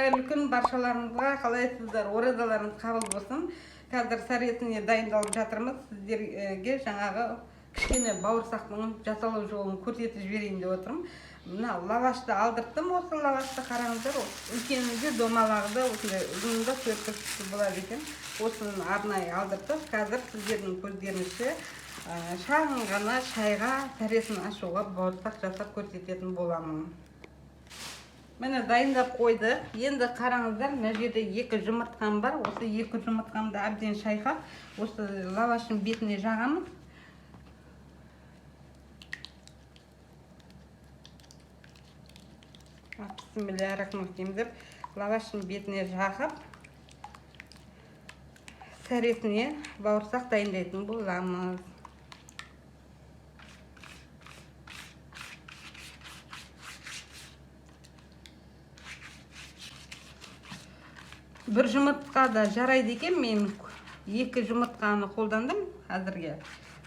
Қайырлы күн баршаларыңызға, қалайсыздар? Оразаларыңыз қабыл болсын. Қазір сәретіне дайындалып жатырмыз. Сіздерге жаңағы кішкене бауырсақтың жасалу жолын көрсетіп жіберейін деп отырмын. Мына лавашты алдырттым. Осы лавашты қараңыздар. Үлкенінде домалағыда осындай ұзында 4-3 болады екен. Осыны арнайы алдыртып, қазір сіздердің көздеріңізше шағын ғана шайға сәресін ашуға бауырсақ жасап көрсететін боламын. Міне дайындап қойды. Енді қараңыздар, мына жерде 2 жұмыртқам бар. Осы 2 жұмыртқамды әбден шайқап, осы лаваштың бетіне жағамын. Бисмиллахир-рахманир-рахим деп лаваштың бетіне жағып, сәресіне бауырсақ дайындайтын боламыз. Бір жұмыртқа да жарайды екен, мен 2 жұмыртқаны қолдандым әзірге.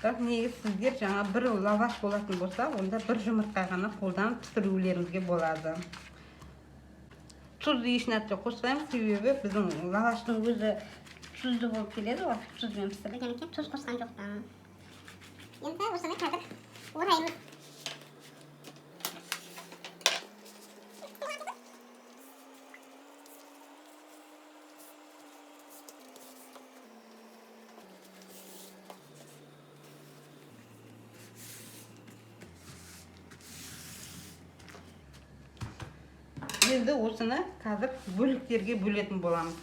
Бірақ неге сіздер жаңа бір лаваш болатын болса, онда бір жұмыртқа ғана қолданып пісірулеріңізге болады. Тұзды еш нәрсе қоспаймыз, себебі біздің лаваштың өзі тұзды болып келеді ғой, тұзбен пісірілген екен, тұз қосқан жоқпын. Енді осыны қазір ораймыз. Енді осыны қазір бөліктерге бөлетін боламыз.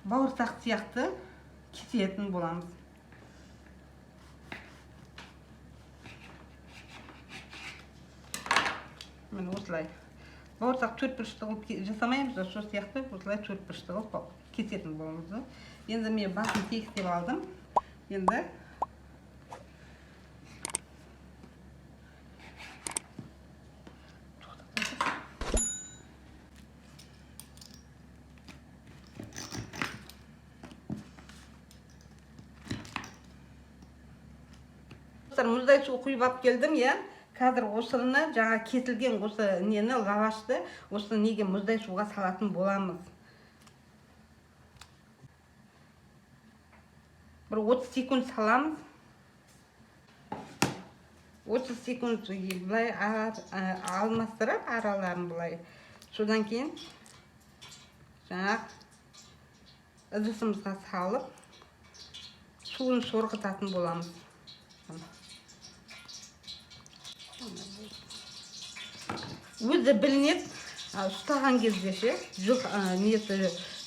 Бауырсақ сияқты кесетін боламыз. Міне осылай. Бауырсақ 4-бұрышты қылып жасамаймыз, сол сияқты осылай 4-бұрышты қылып кесетін боламыз. Енді мен басын тегістеп алдым. Енді мұздай су құйып алып келдім, я. Қазір осыны жаңа кетілген осы нені лавашты осы неге мұздай суға салатын боламыз. Бір 30 секунд саламыз. 30 секунд былай алмастырып араларын былай. Содан кейін жаңа ыдысымызға салып суын сорғытатын боламыз. Өзі білінеді, ұстаған кезде ше,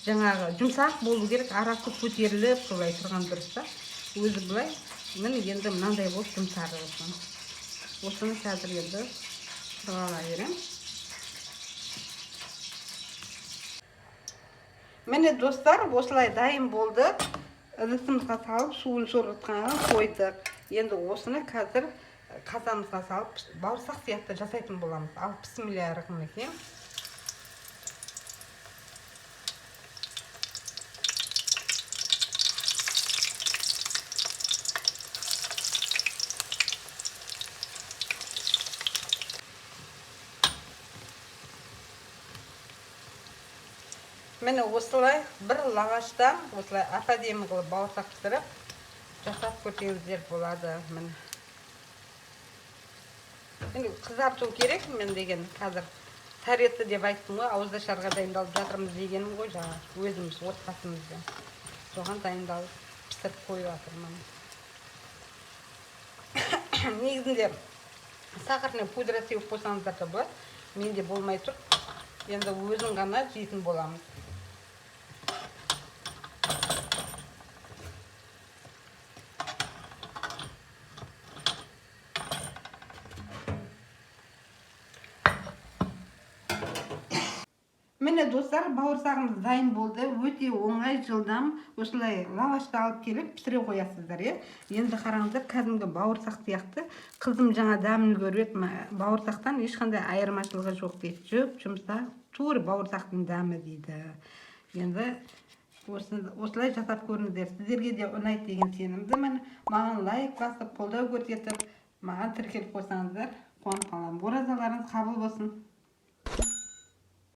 жаңағы жұмсақ болу керек, арасы көтеріліп, солай тұрған дұрыста. Өзі былай, міне енді мынандай болып жұмсары болсын. Осыны қазір енді сұрала берем. Міне достар, осылай дайын болды. Ыдысымызға салып, суын сорғытқанға қойдық. Енді осыны қазір қазанымызға салып, бауырсақ сияқты жасайтын боламыз. Ал бисмиллахир-рахманир-рахим. Міне осылай бір лаваштан осылай ападемі қылып бауырсақ пісіріп жасап көрсеңіздер болады. Міне қызарту керек, мен деген қазір сәреті деп айттым ғой, ауызашарға дайындалып жатырмыз дегенім ғой, жаңа өзіміз отбасымызбен. Соған дайындалып пісіріп қойып жатырмын. Негізінде сахарный пудра сеуіп қойсаңыздар да болады. Менде болмай тұр. Енді өзін ғана жейтін боламыз. Міне достар, бауырсағымыз дайын болды. Өте оңай, жылдам. Осылай лавашты алып келіп пісіре қоясыздар, е. Енді қараңыздар, кәдімгі бауырсақ сияқты. Қызым жаңа дәмін көріп, бауырсақтан ешқандай айырмашылығы жоқ дейді. Жүк, жұмсақ, тура бауырсақтың дәмі дейді. Енді осылай жасап көріңіздер. Сіздерге де ұнайды деген сенімдімін. Маған лайк басып, қолдау көрсетіп, маған тіркеліп қойсаңыздар қуанып қаламын. Оразаларыңыз қабыл болсын.